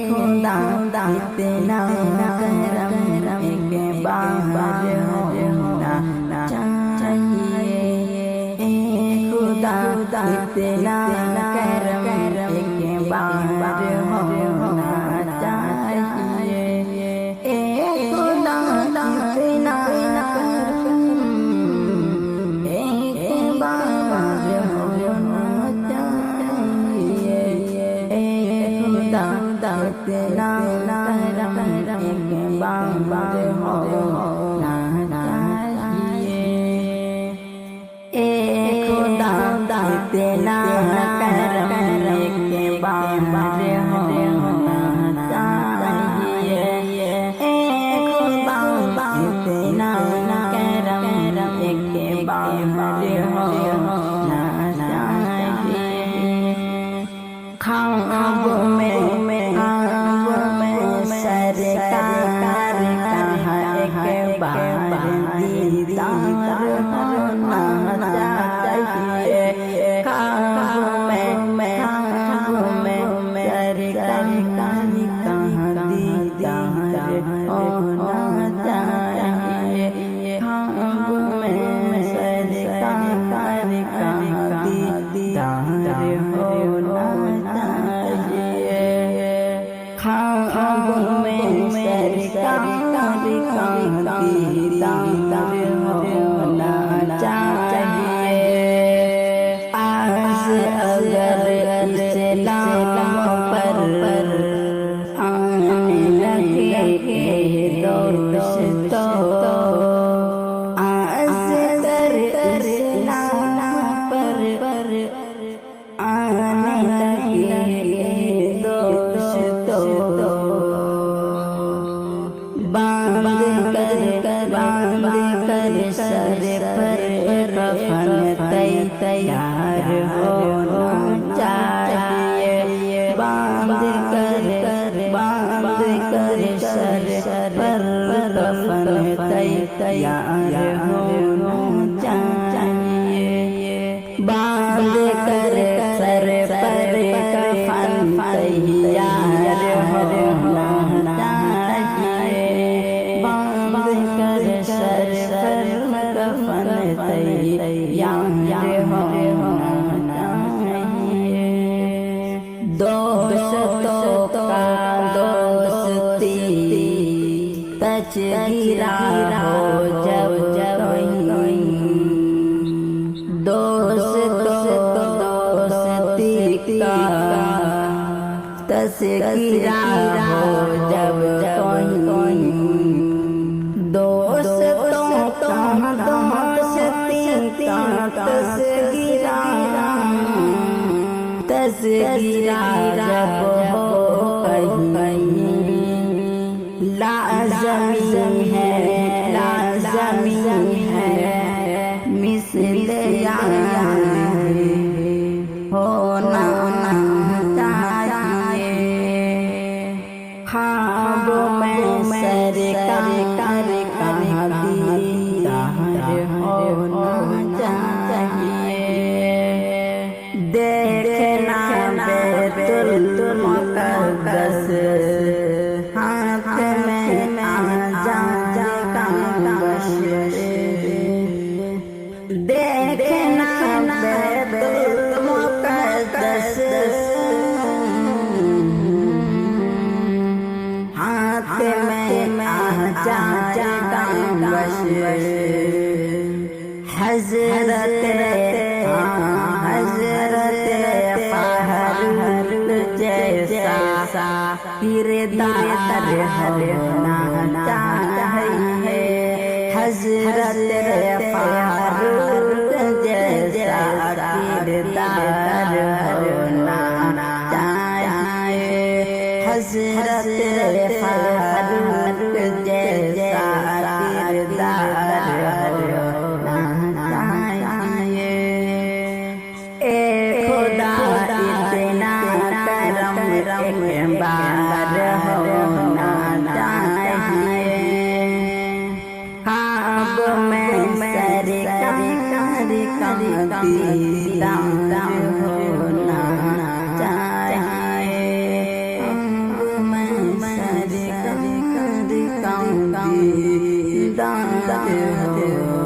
खुदा इतना करम के बाहर होना चाहिए। खुदा इतना करम के बाहर होना चाहिए। खुदा इतना तेरा करम एक बार होना चाहिए। खुदा तेरा करम एक बार होना चाहिए। खुदा तेरा करम एक बार होना चाहिए। ख्वाब में सरकार कहा एक बार दीदार होना चाहिए। ख्वाब में सरकार कहा दीदार होना चाहिए। ख्वाब में सरकार कहा दीदार होना चाहिए। ख्वाब में सरकार का दीदार होना चाहिए। आज अगर इस्लाम पर आने लगे दोस्तों, आज अगर इस्लाम पर आने लगे दोस्तों, बांध कर सर पर कफन तैयार होना चाहिए। बांध कर सर पर कफन तैयार होना चाहिए। बांध कर सर पर कफन तैयार होना चाहिए। बांध कर सर पर कफन तैयार होना चाहिए। दोस्तों का दोस्ती तजगिरा हो जब दोस्तों दोस्ती का तस्कीरा हो जब दोस्तों का दोस्ती का तस्कीरा जब हो कहीं लाज़मी है मिसल होना चाहिए। ख्वाब में सरकार का दीदार होना चाहिए। देखना बैतुल मुक़द्दस हाथ में आज़ाद का बशर। देखना बैतुल मुक़द्दस हाथ में आज़ाद का बशर। हज़रत फ़हरुल जैसा किरदार होना चाहिए। हज़रत फ़हरुल जैसा किरदार होना चाहिए। हज़रत फ़हरुल जैसा किरदार होना चाहिए। खुदा इतना करम एक बार होना चाहिए। ख्वाब में सरकार का दीदार होना चाहिए। ख्वाब में दाद हो।